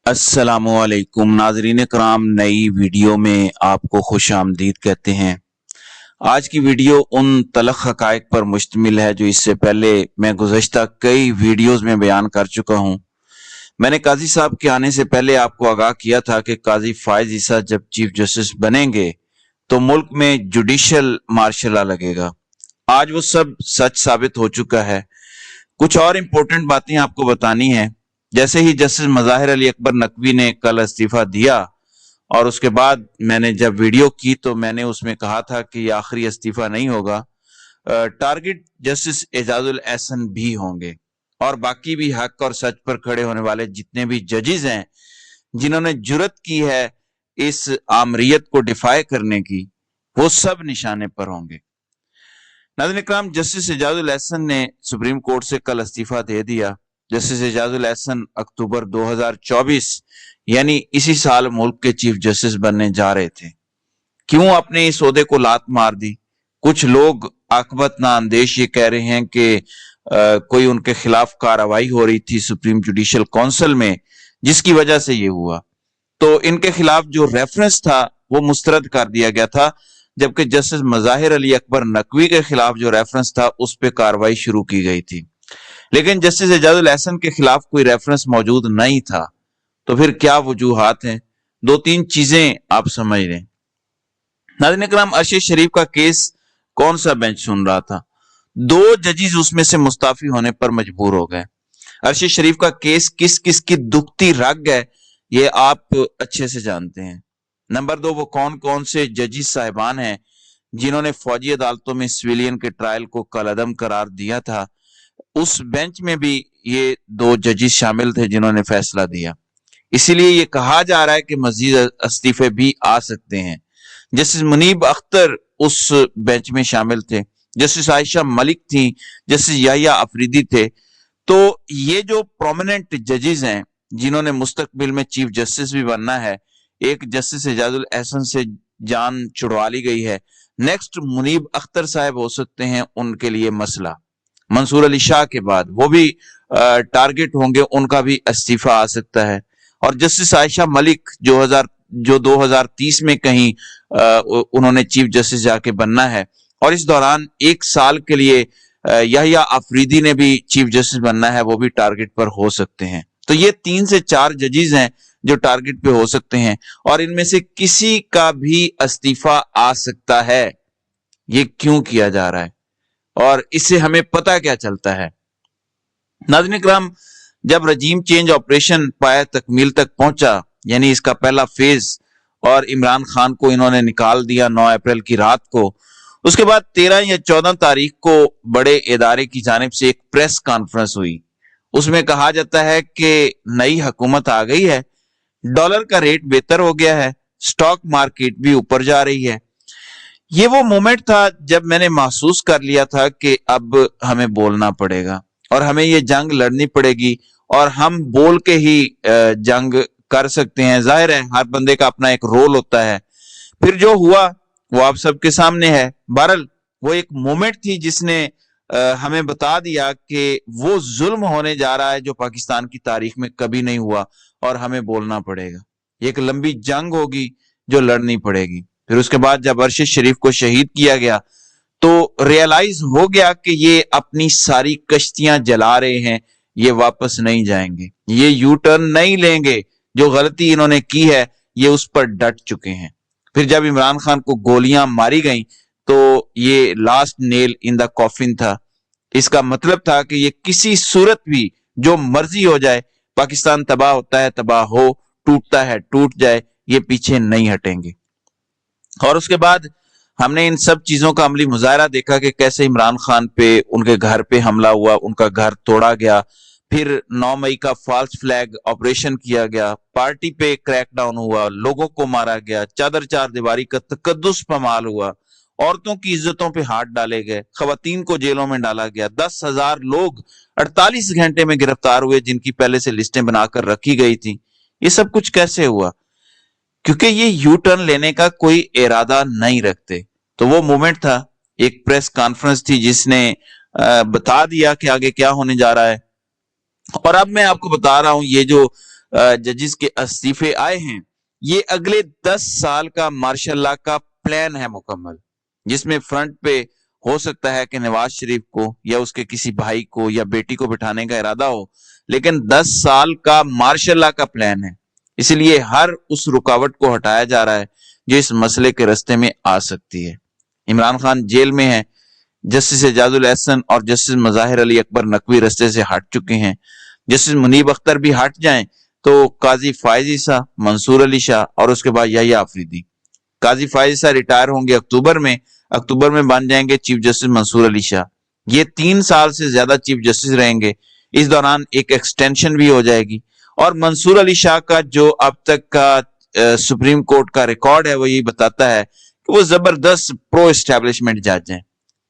अस्सलामुअलैकुम नाजरीन कराम, नई वीडियो में आपको खुश आमदीद कहते हैं। आज की वीडियो उन तलख हकायक पर मुश्तमिल है जो इससे पहले मैं गुज़श्ता कई वीडियोस में बयान कर चुका हूं। मैंने काजी साहब के आने से पहले आपको आगाह किया था कि काजी फायज ईसा जब चीफ जस्टिस बनेंगे तो मुल्क में जुडिशल मार्शल लॉ लगेगा। आज वो सब सच साबित हो चुका है। कुछ और इम्पोर्टेंट बातें आपको बतानी है। जैसे ही जस्टिस मज़ाहिर अली अकबर नकवी ने कल इस्तीफा दिया और उसके बाद मैंने जब वीडियो की तो मैंने उसमें कहा था कि ये आखिरी इस्तीफा नहीं होगा, टारगेट जस्टिस एजाजुल एहसन भी होंगे और बाकी भी हक और सच पर खड़े होने वाले जितने भी जजेस हैं जिन्होंने जुर्रत की है इस आमरीयत को डिफाई करने की, वो सब निशाने पर होंगे। नाज़रीन इकराम, जस्टिस एजाजुल एहसन ने सुप्रीम कोर्ट से कल इस्तीफा दे दिया। जस्टिस एजाजुल एहसन अक्टूबर 2024 यानी इसी साल मुल्क के चीफ जस्टिस बनने जा रहे थे। क्यों अपने इस ओहदे को लात मार दी? कुछ लोग आकबत ना अंदेश ये कह रहे हैं कि कोई उनके खिलाफ कार्रवाई हो रही थी सुप्रीम जुडिशल काउंसिल में जिसकी वजह से ये हुआ, तो इनके खिलाफ जो रेफरेंस था वो मुस्तरद कर दिया गया था, जबकि जस्टिस मज़ाहिर अली अकबर नकवी के खिलाफ जो रेफरेंस था उस पर कार्रवाई शुरू की गई थी। लेकिन जस्टिस एजाजुल एहसन के खिलाफ कोई रेफरेंस मौजूद नहीं था। तो फिर क्या वजूहात हैं? दो तीन चीजें आप समझ लें। नाज़रीन इकराम, अरशद शरीफ का केस कौन सा बेंच सुन रहा था? दो जजेस उसमें से मुस्ताफी होने पर मजबूर हो गए। अरशद शरीफ का केस किस किस की दुखती रग है ये आप अच्छे से जानते हैं। नंबर दो, वो कौन कौन से जजेस साहिबान हैं जिन्होंने फौजी अदालतों में सिविलियन के ट्रायल को कलअदम करार दिया था। उस बेंच में भी ये दो जजेस शामिल थे जिन्होंने फैसला दिया। इसीलिए ये कहा जा रहा है कि मजीद इस्तीफे भी आ सकते हैं। जस्टिस मुनीब अख्तर उस बेंच में शामिल थे, जस्टिस आयशा मलिक थी, जस्टिस याहिया अफरीदी थे। तो ये जो प्रोमिनेंट जजेस हैं जिन्होंने मुस्तकबिल में चीफ जस्टिस भी बनना है, एक जस्टिस एजाजुल एहसन से जान छुड़वा ली गई है, नेक्स्ट मुनीब अख्तर साहब हो सकते हैं उनके लिए मसला। मंसूर अली शाह के बाद वो भी टारगेट होंगे, उनका भी इस्तीफा आ सकता है। और जस्टिस आयशा मलिक जो 2030 में कहीं उन्होंने चीफ जस्टिस जाके बनना है और इस दौरान एक साल के लिए याहिया अफरीदी ने भी चीफ जस्टिस बनना है, वो भी टारगेट पर हो सकते हैं। तो ये 3 से 4 जजेस हैं जो टारगेट पे हो सकते हैं और इनमें से किसी का भी इस्तीफा आ सकता है। ये क्यों किया जा रहा है और इससे हमें पता क्या चलता है? नाज़रीन इकराम, जब रजीम चेंज ऑपरेशन पाया तकमील तक पहुंचा, यानी इसका पहला फेज, और इमरान खान को इन्होंने निकाल दिया 9 अप्रैल की रात को, उसके बाद 13 या 14 तारीख को बड़े इदारे की जानिब से एक प्रेस कॉन्फ्रेंस हुई। उसमें कहा जाता है कि नई हुकूमत आ गई है, डॉलर का रेट बेहतर हो गया है, स्टॉक मार्केट भी ऊपर जा रही है। ये वो मोमेंट था जब मैंने महसूस कर लिया था कि अब हमें बोलना पड़ेगा और हमें ये जंग लड़नी पड़ेगी और हम बोल के ही जंग कर सकते हैं। जाहिर है हर बंदे का अपना एक रोल होता है। फिर जो हुआ वो आप सबके सामने है। बहरहाल वो एक मोमेंट थी जिसने हमें बता दिया कि वो जुल्म होने जा रहा है जो पाकिस्तान की तारीख में कभी नहीं हुआ और हमें बोलना पड़ेगा। एक लंबी जंग होगी जो लड़नी पड़ेगी। फिर उसके बाद जब अरशद शरीफ को शहीद किया गया तो रियलाइज हो गया कि ये अपनी सारी कश्तियां जला रहे हैं, ये वापस नहीं जाएंगे, ये यू टर्न नहीं लेंगे। जो गलती इन्होंने की है ये उस पर डट चुके हैं। फिर जब इमरान खान को गोलियां मारी गई तो ये last nail in the coffin था। इसका मतलब था कि ये किसी सूरत भी जो मर्जी हो जाए, पाकिस्तान तबाह होता है तबाह हो, टूटता है टूट जाए, ये पीछे नहीं हटेंगे। और उसके बाद हमने इन सब चीजों का अमली मुजाहरा देखा कि कैसे इमरान खान पे उनके घर पे हमला हुआ, उनका घर तोड़ा गया। फिर 9 मई का फॉल्स फ्लैग ऑपरेशन किया गया, पार्टी पे क्रैकडाउन हुआ, लोगों को मारा गया, चादर चार दीवारी का तकद्दुस पमाल हुआ, औरतों की इज्जतों पे हाथ डाले गए, खवातीन को जेलों में डाला गया, 10,000 लोग 48 घंटे में गिरफ्तार हुए जिनकी पहले से लिस्टें बनाकर रखी गई थी। ये सब कुछ कैसे हुआ? क्योंकि ये यू टर्न लेने का कोई इरादा नहीं रखते। तो वो मोमेंट था, एक प्रेस कॉन्फ्रेंस थी जिसने बता दिया कि आगे क्या होने जा रहा है। और अब मैं आपको बता रहा हूं, ये जो जजेस के इस्तीफे आए हैं, ये अगले 10 साल का मार्शल लॉ का प्लान है मुकम्मल, जिसमें फ्रंट पे हो सकता है कि नवाज शरीफ को या उसके किसी भाई को या बेटी को बिठाने का इरादा हो, लेकिन 10 साल का मार्शल लॉ का प्लान है। इसलिए हर उस रुकावट को हटाया जा रहा है जो इस मसले के रास्ते में आ सकती है। इमरान खान जेल में है, जस्टिस एजाजुल एहसन और जस्टिस मज़ाहिर अली अकबर नकवी रास्ते से हट चुके हैं। जस्टिस मुनीब अख्तर भी हट जाएं तो काजी फायज ईसा, मंसूर अली शाह और उसके बाद याह्या आफरीदी। काजी फायज ईसा रिटायर होंगे अक्टूबर में बन जाएंगे चीफ जस्टिस मंसूर अली शाह। ये 3 साल से ज्यादा चीफ जस्टिस रहेंगे। इस दौरान एक एक्सटेंशन भी हो जाएगी। और मंसूर अली शाह का जो अब तक का सुप्रीम कोर्ट का रिकॉर्ड है वो यही बताता है कि वो जबरदस्त प्रो एस्टैब्लिशमेंट जज हैं,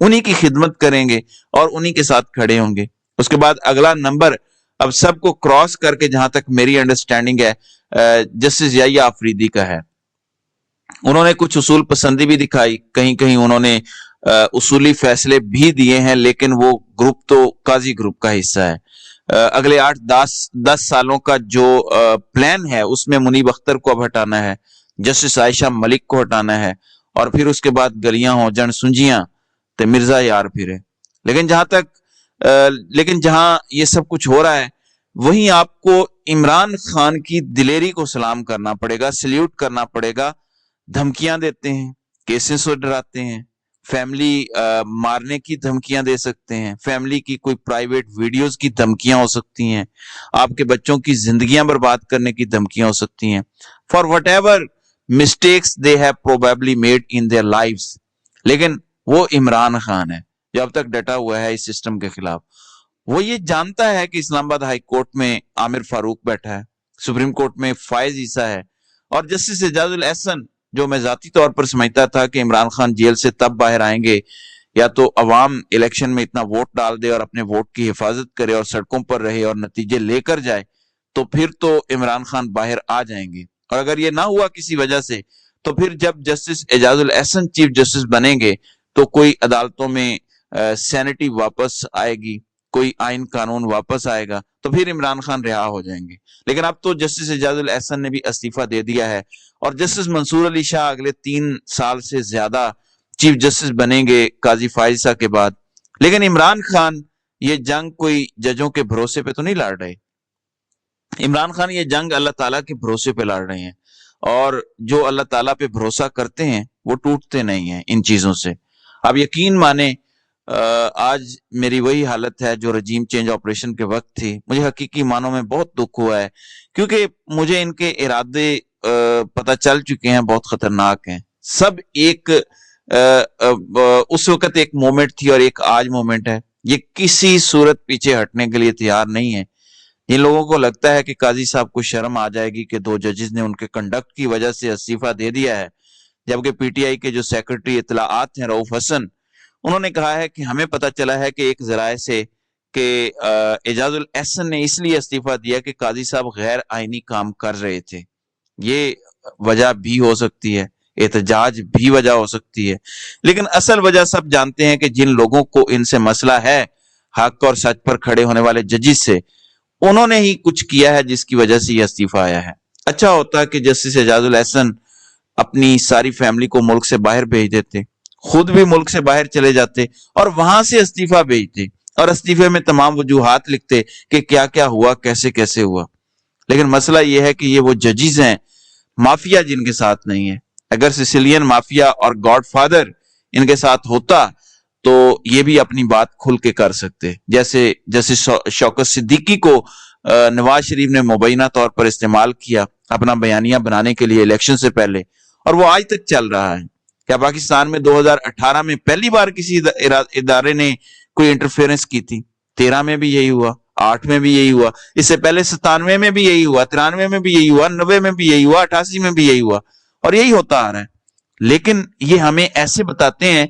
उन्हीं की खिदमत करेंगे और उन्हीं के साथ खड़े होंगे। उसके बाद अगला नंबर अब सबको क्रॉस करके, जहां तक मेरी अंडरस्टैंडिंग है, जस्टिस याह्या आफरीदी का है। उन्होंने कुछ उसूल पसंदी भी दिखाई, कहीं कहीं उन्होंने उसूली फैसले भी दिए हैं, लेकिन वो ग्रुप तो काजी ग्रुप का हिस्सा है। अगले 8-10 सालों का जो प्लान है उसमें मुनीब अख्तर को अब हटाना है, जस्टिस आयशा मलिक को हटाना है, और फिर उसके बाद गलियां हो जन सुंजियां ते मिर्जा यार फिरे। लेकिन जहां ये सब कुछ हो रहा है, वहीं आपको इमरान खान की दिलेरी को सलाम करना पड़ेगा, सल्यूट करना पड़ेगा। धमकियां देते हैं, केसेस से डराते हैं, फैमिली मारने की धमकियां दे सकते हैं, फैमिली की कोई प्राइवेट वीडियोस की धमकियां हो सकती हैं, आपके बच्चों की जिंदगियां बर्बाद करने की धमकियां हो सकती हैं, for what ever mistakes they have probably made in their lives. लेकिन वो इमरान खान है जो अब तक डटा हुआ है इस सिस्टम के खिलाफ। वो ये जानता है कि इस्लामाबाद हाई कोर्ट में आमिर फारूक बैठा है, सुप्रीम कोर्ट में फायज ईसा है, और जस्टिस एजाजुल एहसन, जो मैं जाती तौर पर समझता था कि इमरान खान जेल से तब बाहर आएंगे या तो अवाम इलेक्शन में इतना वोट डाल दे और अपने वोट की हिफाजत करे और सड़कों पर रहे और नतीजे लेकर जाए, तो फिर तो इमरान खान बाहर आ जाएंगे। और अगर ये ना हुआ किसी वजह से, तो फिर जब justice Ejazul Ehsan chief justice बनेंगे तो कोई अदालतों में सैनिटी वापस आएगी, कोई आइन कानून वापस आएगा, तो फिर इमरान खान रिहा हो जाएंगे। लेकिन अब तो जस्टिस एजाजुल एहसन ने भी इस्तीफा दे दिया है और जस्टिस मंसूर अली शाह अगले 3 साल से ज्यादा चीफ जस्टिस बनेंगे काजी फायजा के बाद। लेकिन इमरान खान ये जंग कोई जजों के भरोसे पे तो नहीं लड़ रहे। इमरान खान ये जंग अल्लाह ताला के भरोसे पे लड़ रहे हैं, और जो अल्लाह ताला पे भरोसा करते हैं वो टूटते नहीं हैं इन चीजों से। आप यकीन माने, आज मेरी वही हालत है जो रजीम चेंज ऑपरेशन के वक्त थी। मुझे हकीकी मानों में बहुत दुख हुआ है, क्योंकि मुझे इनके इरादे पता चल चुके हैं, बहुत खतरनाक हैं। सब एक उस वक्त एक मोमेंट थी और एक आज मोमेंट है। ये किसी सूरत पीछे हटने के लिए तैयार नहीं है। जिन लोगों को लगता है कि काजी साहब को शर्म आ जाएगी कि 2 जजेस ने उनके कंडक्ट की वजह से इस्तीफा दे दिया है, जबकि पीटीआई के जो सेक्रेटरी इत्तलाआत हैं रऊफ हसन, उन्होंने कहा है कि हमें पता चला है कि एक जराये से कि एजाजुल एहसन ने इसलिए इस्तीफा दिया कि काजी साहब गैर आईनी काम कर रहे थे। ये वजह भी हो सकती है, एहतजाज भी वजह हो सकती है, लेकिन असल वजह सब जानते हैं कि जिन लोगों को इनसे मसला है, हक और सच पर खड़े होने वाले जजेस से, उन्होंने ही कुछ किया है जिसकी वजह से यह इस्तीफा आया है। अच्छा होता कि जस्टिस एजाजुल एहसन अपनी सारी फैमिली को मुल्क से बाहर भेज देते, खुद भी मुल्क से बाहर चले जाते और वहां से इस्तीफा भेजते, और इस्तीफे में तमाम वजूहात लिखते कि क्या क्या हुआ, कैसे कैसे हुआ। लेकिन मसला यह है कि ये वो जजेस हैं, माफिया जिनके साथ नहीं है। अगर सिसिलियन माफिया और गॉडफादर इनके साथ होता तो ये भी अपनी बात खुल के कर सकते। जैसे शौकत सिद्दीकी को नवाज शरीफ ने मुबैना तौर पर इस्तेमाल किया अपना बयानिया बनाने के लिए इलेक्शन से पहले, और वो आज तक चल रहा है। क्या पाकिस्तान में 2018 में पहली बार किसी इदारे ने कोई इंटरफेरेंस की थी? 13 में भी यही हुआ, 8 में भी यही हुआ, इससे पहले 97 में भी यही हुआ, 93 में भी यही हुआ, 90 में भी यही हुआ, 88 में भी यही हुआ, और यही होता आ रहा है। लेकिन ये हमें ऐसे बताते हैं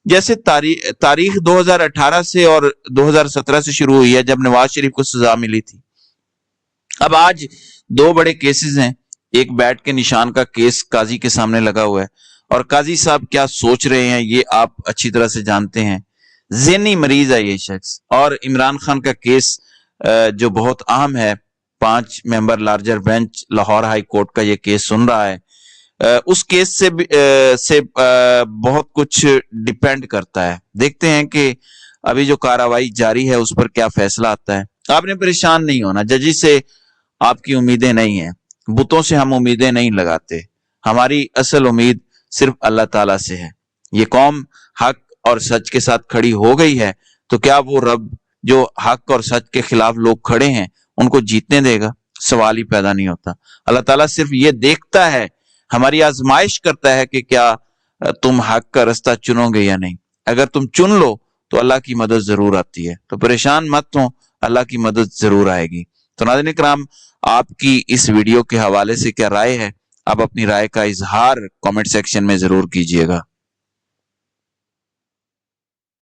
जैसे तारीख 2018 से और 2017 से शुरू हुई है, जब नवाज शरीफ को सजा मिली थी। अब आज 2 बड़े केसेस हैं। एक बैट के निशान का केस काजी के सामने लगा हुआ है, और काजी साहब क्या सोच रहे हैं ये आप अच्छी तरह से जानते हैं। ज़हनी मरीज है ये शख्स। और इमरान खान का केस जो बहुत अहम है, 5 member larger bench Lahore high court का ये केस सुन रहा है, उस केस से बहुत कुछ डिपेंड करता है। देखते हैं कि अभी जो कार्रवाई जारी है उस पर क्या फैसला आता है। आपने परेशान नहीं होना, जजिस से आपकी उम्मीदें नहीं है, बुतों से हम उम्मीदें नहीं लगाते, हमारी असल उम्मीद सिर्फ अल्लाह ताला से है। ये कौम हक और सच के साथ खड़ी हो गई है, तो क्या वो रब जो हक और सच के खिलाफ लोग खड़े हैं उनको जीतने देगा? सवाल ही पैदा नहीं होता। अल्लाह ताला सिर्फ ये देखता है, हमारी आजमाइश करता है कि क्या तुम हक का रास्ता चुनोगे या नहीं। अगर तुम चुन लो तो अल्लाह की मदद जरूर आती है, तो परेशान मत हो, अल्लाह की मदद जरूर आएगी। तो नाज़रीन इकराम, आपकी इस वीडियो के हवाले से क्या राय है? आप अपनी राय का इजहार कमेंट सेक्शन में जरूर कीजिएगा।